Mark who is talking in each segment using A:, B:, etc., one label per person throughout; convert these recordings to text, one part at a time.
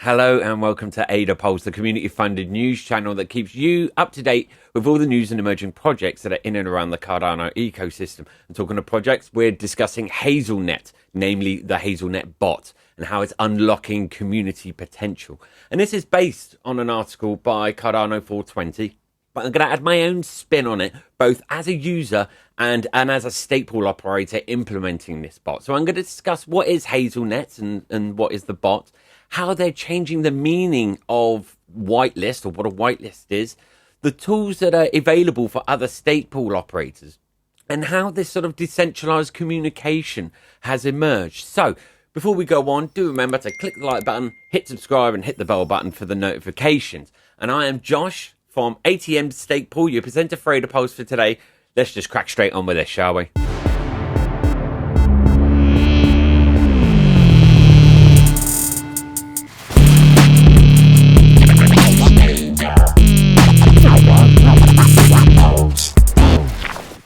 A: Hello and welcome to AdaPulse, the community-funded news channel that keeps you up to date with all the news and emerging projects that are in and around the Cardano ecosystem. And talking of projects, we're discussing HAZELnet, namely the HAZELnet Bot, and how it's unlocking community potential. And this is based on an article by Cardano 420, but I'm going to add my own spin on it, both as a user and as a stake pool operator implementing this bot. So I'm going to discuss what is HAZELnet and what is the bot, how they're changing the meaning of whitelist, or what a whitelist is, the tools that are available for other stake pool operators, and how this sort of decentralized communication has emerged. So before we go on, do remember to click the like button, hit subscribe, and hit the bell button for the notifications. And I am Josh from ATM Stake Pool, your presenter for AdaPulse for today. Let's just crack straight on with this, shall we?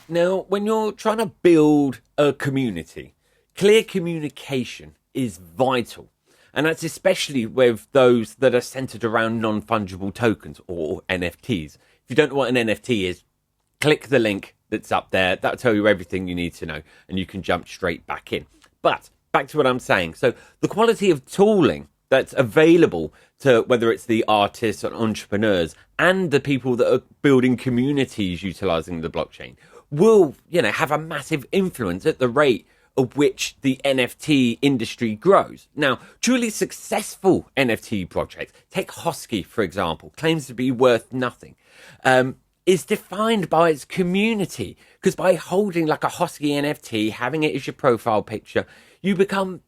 A: Now, when you're trying to build a community, clear communication is vital. And that's especially with those that are centered around non-fungible tokens, or NFTs. If you don't know what an NFT is, click the link that's up there. That'll tell you everything you need to know, and you can jump straight back in. But back to what I'm saying. So the quality of tooling that's available to whether it's the artists and entrepreneurs and the people that are building communities utilizing the blockchain will, have a massive influence at the rate of which the NFT industry grows. Now, truly successful NFT projects, take Hosky, for example, claims to be worth nothing, is defined by its community. Because by holding like a Hosky NFT, having it as your profile picture, you become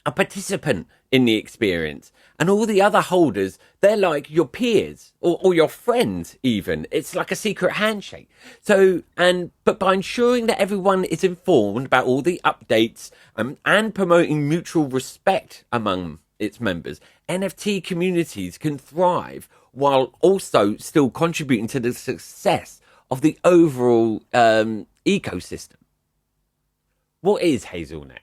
A: a participant in the experience. And all the other holders, they're like your peers or your friends even. It's like a secret handshake. But by ensuring that everyone is informed about all the updates and promoting mutual respect among its members, NFT communities can thrive while also still contributing to the success of the overall ecosystem. What is HAZELnet?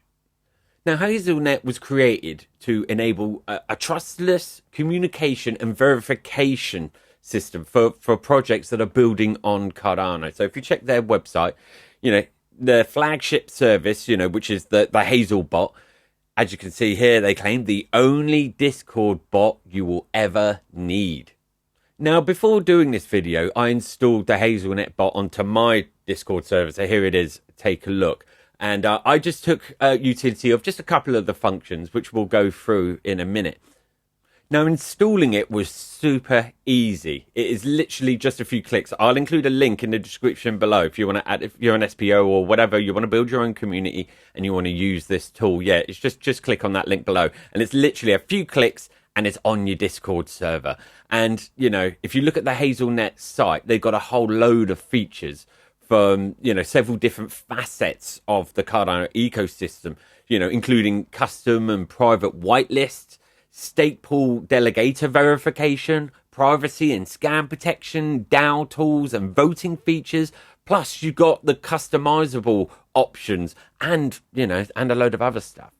A: Now, HAZELnet was created to enable a trustless communication and verification system for projects that are building on Cardano. So if you check their website, their flagship service, which is the Hazel bot, as you can see here, they claim the only Discord bot you will ever need. Now, before doing this video, I installed the HAZELnet bot onto my Discord server. So here it is. Take a look. And I just took utility of just a couple of the functions, which we'll go through in a minute. Now, installing it was super easy. It is literally just a few clicks. I'll include a link in the description below if you want to add, if you're an SPO or whatever, you want to build your own community and you want to use this tool. Yeah, it's just click on that link below. And it's literally a few clicks and it's on your Discord server. And, if you look at the HAZELnet site, they've got a whole load of features from, several different facets of the Cardano ecosystem, including custom and private whitelists, stake pool delegator verification, privacy and scam protection, DAO tools and voting features. Plus you've got the customizable options and, and a load of other stuff.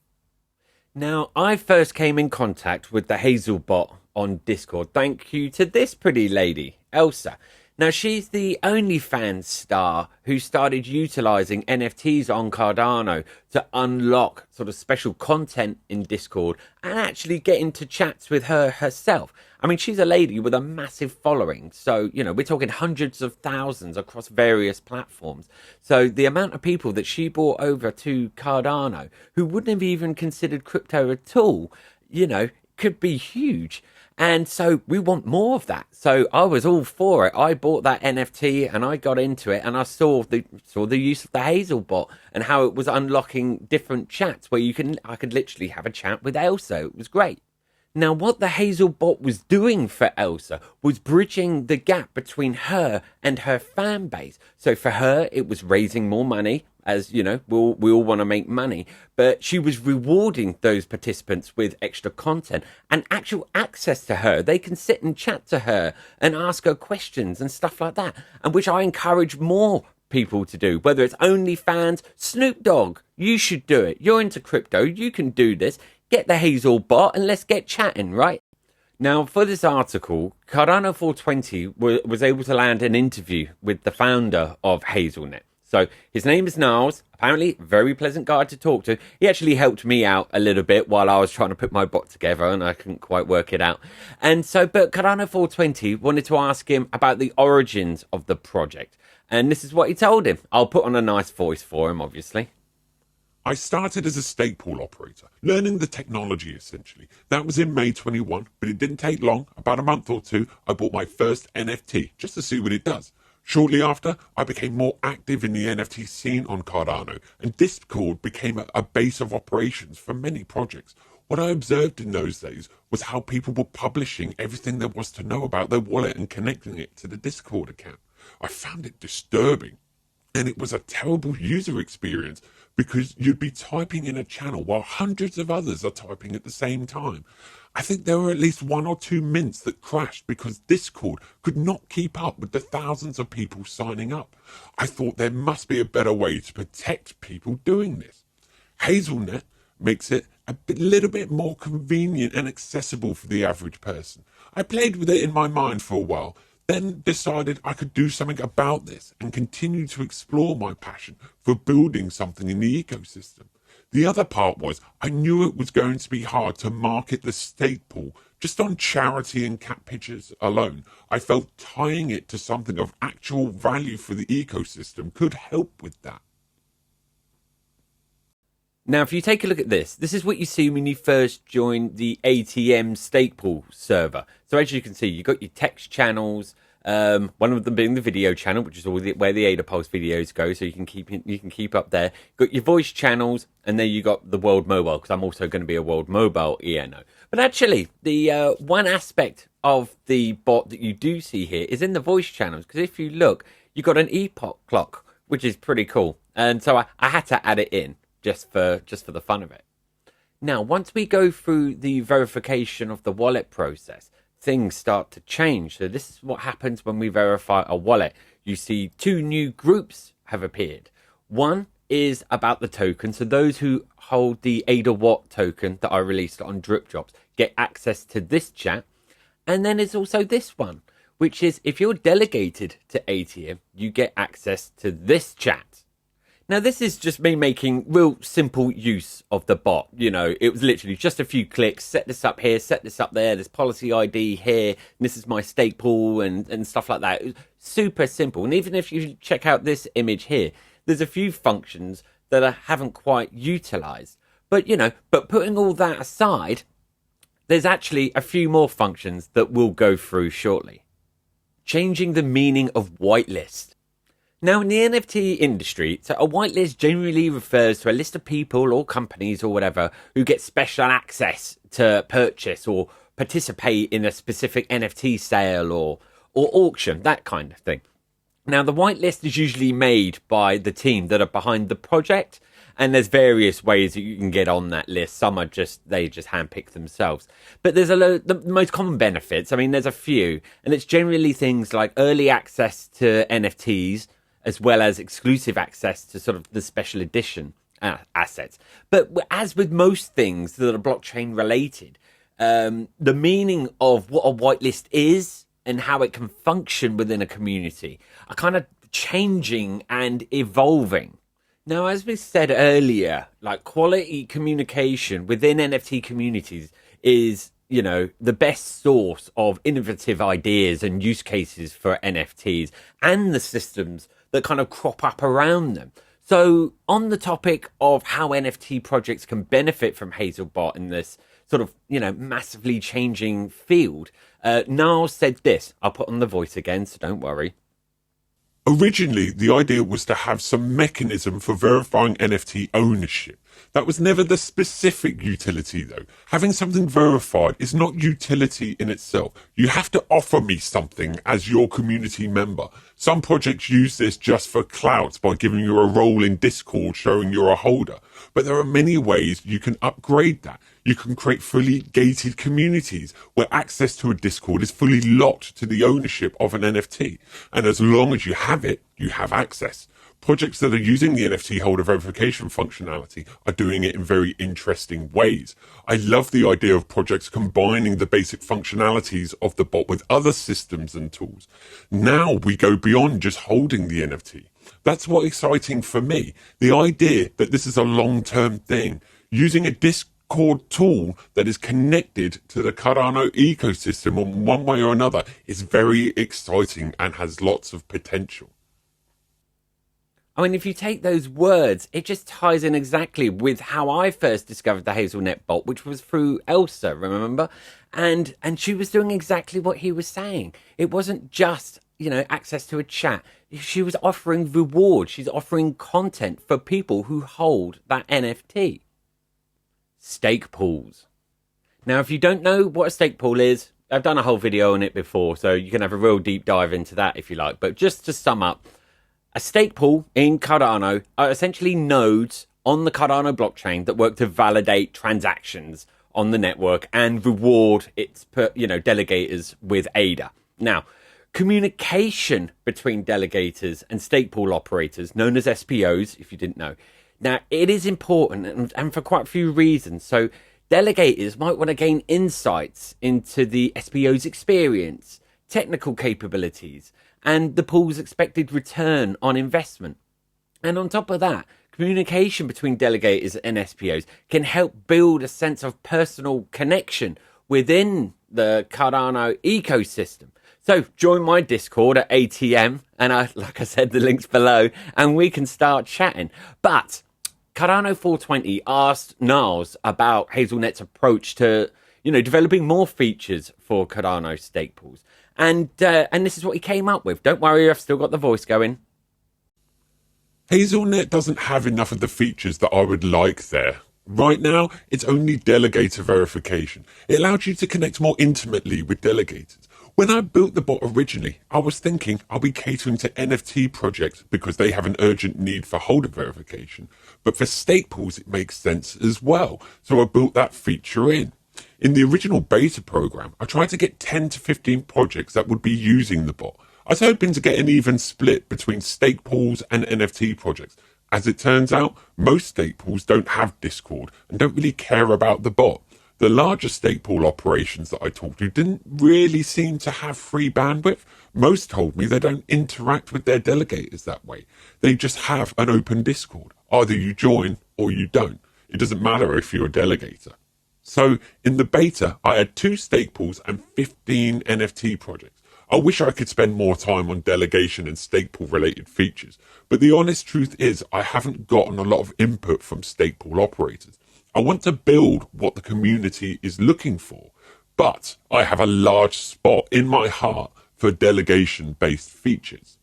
A: Now, I first came in contact with the Hazel bot on Discord thank you to this pretty lady, Elsa. Now, she's the OnlyFans star who started utilizing NFTs on Cardano to unlock sort of special content in Discord and actually get into chats with her herself. I mean, she's a lady with a massive following. So, we're talking hundreds of thousands across various platforms. So the amount of people that she brought over to Cardano who wouldn't have even considered crypto at all, could be huge. And so we want more of that. So I was all for it. I bought that NFT and I got into it and I saw the use of the Hazel bot and how it was unlocking different chats where I could literally have a chat with Elsa. It was great. Now, what the Hazel bot was doing for Elsa was bridging the gap between her and her fan base. So for her, it was raising more money. As we all want to make money, but she was rewarding those participants with extra content and actual access to her. They can sit and chat to her and ask her questions and stuff like that, and which I encourage more people to do, whether it's OnlyFans, Snoop Dogg, you should do it. You're into crypto, you can do this. Get the Hazel bot and let's get chatting, right? Now, for this article, Cardano 420 was able to land an interview with the founder of HAZELnet. So his name is Niles. Apparently, very pleasant guy to talk to. He actually helped me out a little bit while I was trying to put my bot together, and I couldn't quite work it out. And so, but Cardano 420 wanted to ask him about the origins of the project. And this is what he told him. I'll put on a nice voice for him, obviously.
B: I started as a stake pool operator, learning the technology essentially. That was in May 21, but it didn't take long. About a month or two, I bought my first NFT just to see what it does. Shortly after, I became more active in the NFT scene on Cardano, and Discord became a base of operations for many projects. What I observed in those days was how people were publishing everything there was to know about their wallet and connecting it to the Discord account. I found it disturbing. And it was a terrible user experience because you'd be typing in a channel while hundreds of others are typing at the same time. I think there were at least 1 or 2 mints that crashed because Discord could not keep up with the thousands of people signing up. I thought there must be a better way to protect people doing this. HAZELnet makes it little bit more convenient and accessible for the average person. I played with it in my mind for a while, then decided I could do something about this and continue to explore my passion for building something in the ecosystem. The other part was I knew it was going to be hard to market the stake pool just on charity and cat pictures alone. I felt tying it to something of actual value for the ecosystem could help with that.
A: Now, if you take a look at this is what you see when you first join the ATM stake pool server. So as you can see, you've got your text channels, one of them being the video channel, which is where the AdaPulse videos go, so you can keep up there. You've got your voice channels, and then you got the World Mobile, because I'm also going to be a World Mobile ENO. But actually, the one aspect of the bot that you do see here is in the voice channels, because if you look, you've got an epoch clock, which is pretty cool. And so I had to add it in. Just for the fun of it. Now, once we go through the verification of the wallet process, things start to change. So this is what happens when we verify a wallet. You see 2 new groups have appeared. One is about the token. So those who hold the AdaWatt token that I released on Drip Drops get access to this chat. And then there's also this one, which is if you're delegated to ATM, you get access to this chat. Now, this is just me making real simple use of the bot. You know, it was literally just a few clicks, set this up here, set this up there, there's policy ID here, and this is my stake pool and stuff like that. It was super simple. And even if you check out this image here, there's a few functions that I haven't quite utilized. But, you know, but putting all that aside, there's actually a few more functions that we'll go through shortly. Changing the meaning of whitelist. Now, in the NFT industry, so a whitelist generally refers to a list of people or companies or whatever who get special access to purchase or participate in a specific NFT sale or auction, that kind of thing. Now, the whitelist is usually made by the team that are behind the project, and there's various ways that you can get on that list. Some are they just handpick themselves. But there's the most common benefits. I mean, there's a few, and it's generally things like early access to NFTs, as well as exclusive access to sort of the special edition assets. But as with most things that are blockchain related, the meaning of what a whitelist is and how it can function within a community are kind of changing and evolving. Now, as we said earlier, like quality communication within NFT communities is, you know, the best source of innovative ideas and use cases for NFTs and the systems that kind of crop up around them. So on the topic of how NFT projects can benefit from HAZELbot in this sort of, you know, massively changing field, Niall said this. I'll put on the voice again, so don't worry.
B: Originally, the idea was to have some mechanism for verifying NFT ownership. That was never the specific utility, though. Having something verified is not utility in itself. You have to offer me something as your community member. Some projects use this just for clout by giving you a role in Discord showing you're a holder. But there are many ways you can upgrade that. You can create fully gated communities where access to a Discord is fully locked to the ownership of an NFT. And as long as you have it, you have access. Projects that are using the NFT holder verification functionality are doing it in very interesting ways. I love the idea of projects combining the basic functionalities of the bot with other systems and tools. Now we go beyond just holding the NFT. That's what's exciting for me. The idea that this is a long-term thing, using a Discord tool that is connected to the Cardano ecosystem in one way or another is very exciting and has lots of potential.
A: I mean, if you take those words, it just ties in exactly with how I first discovered the HAZELnet Bot, which was through Elsa, remember? And she was doing exactly what he was saying. It wasn't just, access to a chat. She was offering reward. She's offering content for people who hold that NFT. Stake pools. Now, if you don't know what a stake pool is, I've done a whole video on it before, so you can have a real deep dive into that if you like. But just to sum up, a stake pool in Cardano are essentially nodes on the Cardano blockchain that work to validate transactions on the network and reward its, delegators with ADA. Now, communication between delegators and stake pool operators, known as SPOs, if you didn't know. Now, it is important and for quite a few reasons. So, delegators might want to gain insights into the SPO's experience, technical capabilities, and the pool's expected return on investment. And on top of that, communication between delegators and SPOs can help build a sense of personal connection within the Cardano ecosystem. So join my Discord at ATM, and like I said, the link's below, and we can start chatting. But Cardano 420 asked Niles about HAZELnet's approach to, developing more features for Cardano stake pools. And this is what he came up with. Don't worry, I've still got the voice going.
B: HAZELnet doesn't have enough of the features that I would like there. Right now, it's only delegator verification. It allows you to connect more intimately with delegators. When I built the bot originally, I was thinking I'll be catering to NFT projects because they have an urgent need for holder verification. But for stake pools, it makes sense as well. So I built that feature in. In the original beta program, I tried to get 10 to 15 projects that would be using the bot. I was hoping to get an even split between stake pools and NFT projects. As it turns out, most stake pools don't have Discord and don't really care about the bot. The larger stake pool operations that I talked to didn't really seem to have free bandwidth. Most told me they don't interact with their delegators that way. They just have an open Discord. Either you join or you don't. It doesn't matter if you're a delegator. So in the beta, I had 2 stake pools and 15 NFT projects. I wish I could spend more time on delegation and stake pool related features, but the honest truth is I haven't gotten a lot of input from stake pool operators. I want to build what the community is looking for, but I have a large spot in my heart for delegation based features.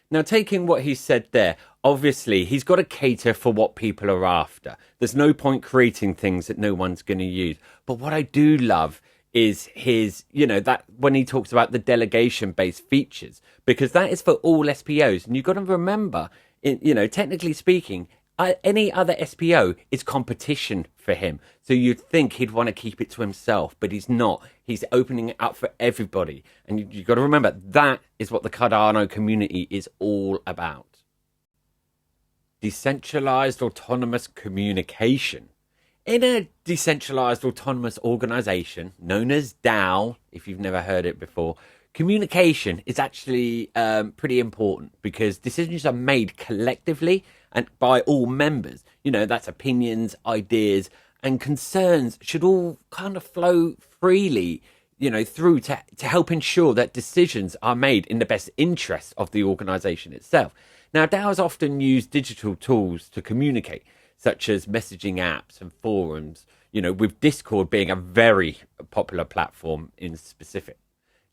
A: Now, taking what he said there, obviously, he's got to cater for what people are after. There's no point creating things that no one's going to use. But what I do love is his, that when he talks about the delegation-based features, because that is for all SPOs. And you've got to remember, technically speaking, any other SPO is competition for him. So you'd think he'd want to keep it to himself, but he's not. He's opening it up for everybody. And you've got to remember, that is what the Cardano community is all about. Decentralized autonomous communication. In a decentralized autonomous organization known as DAO, if you've never heard it before, communication is actually pretty important because decisions are made collectively and by all members. That's opinions, ideas, and concerns should all kind of flow freely, through to help ensure that decisions are made in the best interest of the organization itself. Now, DAOs often use digital tools to communicate, such as messaging apps and forums, with Discord being a very popular platform in specific.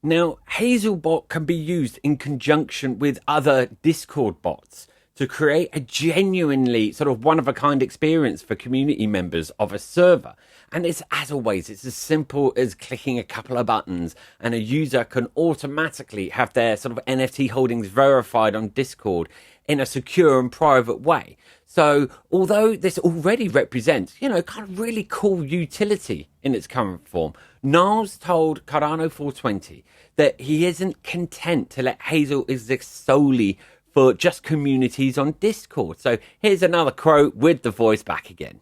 A: Now, HAZELbot can be used in conjunction with other Discord bots to create a genuinely sort of one-of-a-kind experience for community members of a server. And it's, as always, it's as simple as clicking a couple of buttons and a user can automatically have their sort of NFT holdings verified on Discord in a secure and private way. So although this already represents, kind of really cool utility in its current form, Niles told Cardano 420 that he isn't content to let Hazel exist solely for just communities on Discord. So here's another quote with the voice back again.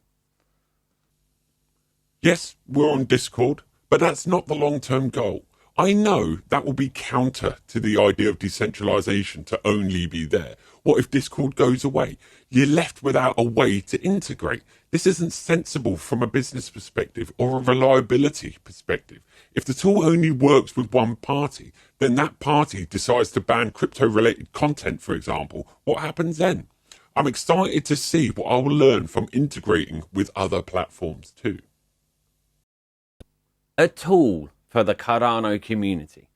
B: Yes, we're on Discord, but that's not the long-term goal. I know that will be counter to the idea of decentralization to only be there. What if Discord goes away? You're left without a way to integrate. This isn't sensible from a business perspective or a reliability perspective. If the tool only works with one party, then that party decides to ban crypto-related content, for example. What happens then? I'm excited to see what I will learn from integrating with other platforms too.
A: A tool for the Cardano community.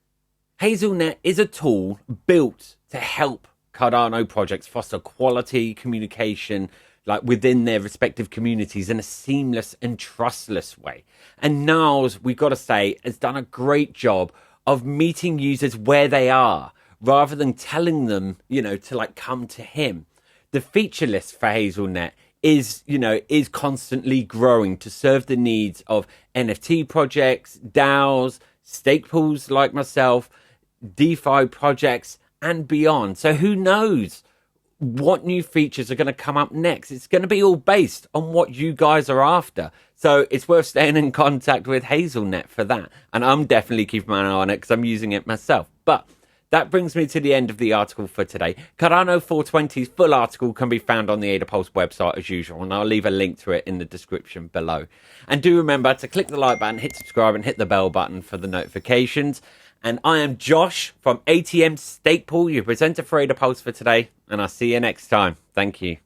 A: HAZELnet is a tool built to help Cardano projects foster quality communication like within their respective communities in a seamless and trustless way. And Niles, we've got to say, has done a great job of meeting users where they are rather than telling them, to like come to him. The feature list for HAZELnet is constantly growing to serve the needs of NFT projects, DAOs, stake pools like myself, DeFi projects, and beyond. So who knows what new features are going to come up next? It's going to be all based on what you guys are after. So it's worth staying in contact with HAZELnet for that. And I'm definitely keeping my eye on it because I'm using it myself. But that brings me to the end of the article for today. Cardano 420's full article can be found on the AdaPulse website as usual, and I'll leave a link to it in the description below. And do remember to click the like button, hit subscribe, and hit the bell button for the notifications. And I am Josh from ATM Stake Pool, your presenter for AdaPulse for today, and I'll see you next time. Thank you.